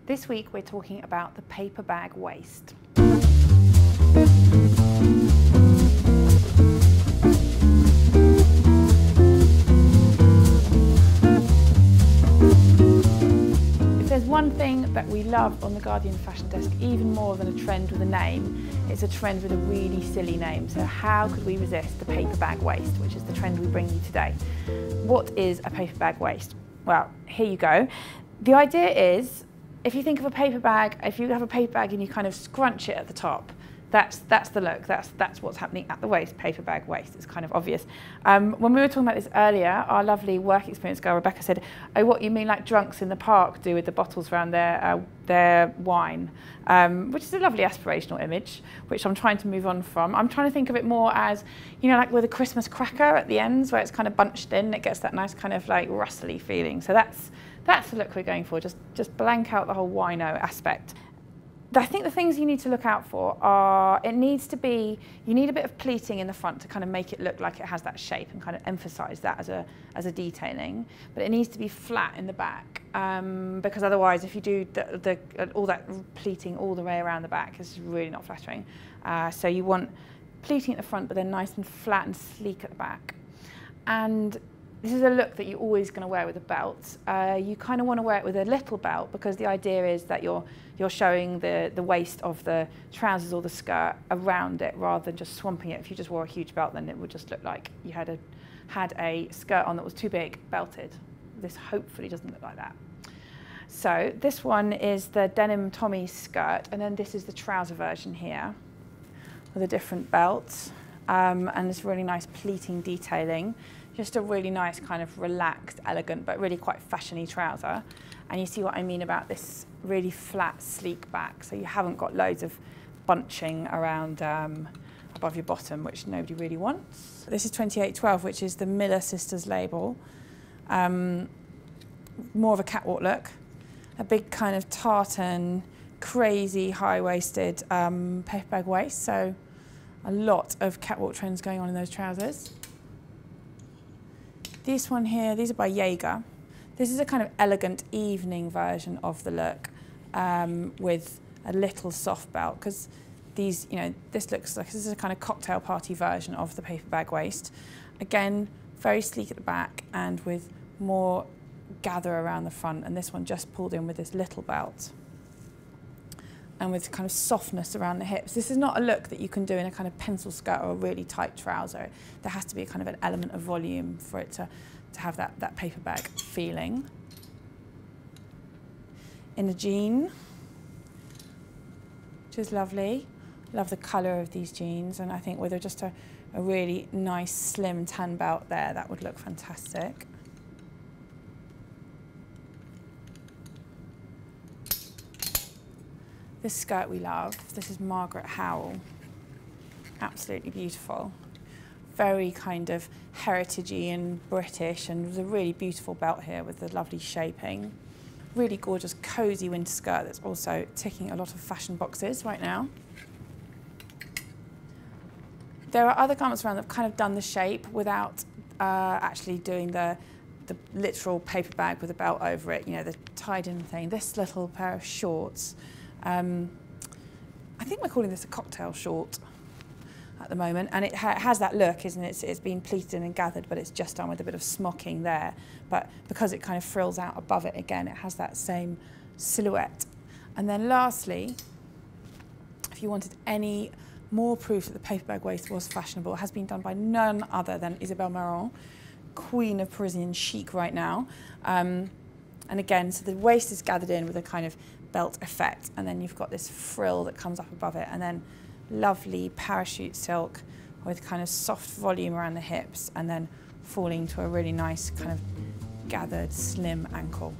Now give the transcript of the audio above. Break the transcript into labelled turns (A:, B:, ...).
A: This week we're talking about the paper bag waist. If there's one thing that we love on the Guardian Fashion Desk, even more than a trend with a name, it's a trend with a really silly name. So how could we resist the paper bag waist, which is the trend we bring you today? What is a paper bag waist? Well, here you go. The idea is, if you think of a paper bag, if you have a paper bag and you kind of scrunch it at the top, that's the look, that's what's happening at the waist, paper bag waist. It's kind of obvious. When we were talking about this earlier, our lovely work experience girl, Rebecca, said, oh, what you mean like drunks in the park do with the bottles around their wine, which is a lovely aspirational image, which I'm trying to move on from. I'm trying to think of it more as, you know, like with a Christmas cracker at the ends where it's kind of bunched in, it gets that nice kind of like rustly feeling. So that's the look we're going for, just blank out the whole wino aspect. I think the things you need to look out for are, you need a bit of pleating in the front to kind of make it look like it has that shape and kind of emphasise that as a detailing, but it needs to be flat in the back, because otherwise if you do all that pleating all the way around the back, it's really not flattering. So you want pleating at the front but then nice and flat and sleek at the back. And this is a look that you're always going to wear with a belt. You kind of want to wear it with a little belt because the idea is that you're showing the waist of the trousers or the skirt around it rather than just swamping it. If you just wore a huge belt, then it would just look like you had a skirt on that was too big, belted. This hopefully doesn't look like that. So this one is the denim Tommy skirt, and then this is the trouser version here with a different belt and this really nice pleating detailing. Just a really nice kind of relaxed, elegant, but really quite fashiony trouser. And you see what I mean about this really flat, sleek back. So you haven't got loads of bunching around above your bottom, which nobody really wants. This is 2812, which is the Miller Sisters label. More of a catwalk look. A big kind of tartan, crazy high-waisted paper bag waist. So a lot of catwalk trends going on in those trousers. This one here, these are by Jaeger. This is a kind of elegant evening version of the look with a little soft belt, because these, you know, this looks like this is a kind of cocktail party version of the paper bag waist. Again, very sleek at the back and with more gather around the front, and this one just pulled in with this little belt and with kind of softness around the hips. This is not a look that you can do in a kind of pencil skirt or a really tight trouser. There has to be a kind of an element of volume for it to have that paper bag feeling. In a jean, which is lovely. Love the colour of these jeans, and I think with just a really nice slim tan belt there, that would look fantastic. This skirt we love, this is Margaret Howell. Absolutely beautiful. Very kind of heritagey and British, and there's a really beautiful belt here with the lovely shaping. Really gorgeous, cosy winter skirt that's also ticking a lot of fashion boxes right now. There are other garments around that have kind of done the shape without actually doing the literal paper bag with a belt over it, you know, the tied-in thing. This little pair of shorts, I think we're calling this a cocktail short at the moment, and it has that look, isn't it? It's been pleated and gathered, but it's just done with a bit of smocking there. But because it kind of frills out above it again, it has that same silhouette. And then lastly, if you wanted any more proof that the paper bag waist was fashionable, it has been done by none other than Isabelle Marant, queen of Parisian chic right now. And again, so the waist is gathered in with a kind of belt effect, and then you've got this frill that comes up above it, and then lovely parachute silk with kind of soft volume around the hips, and then falling to a really nice kind of gathered slim ankle.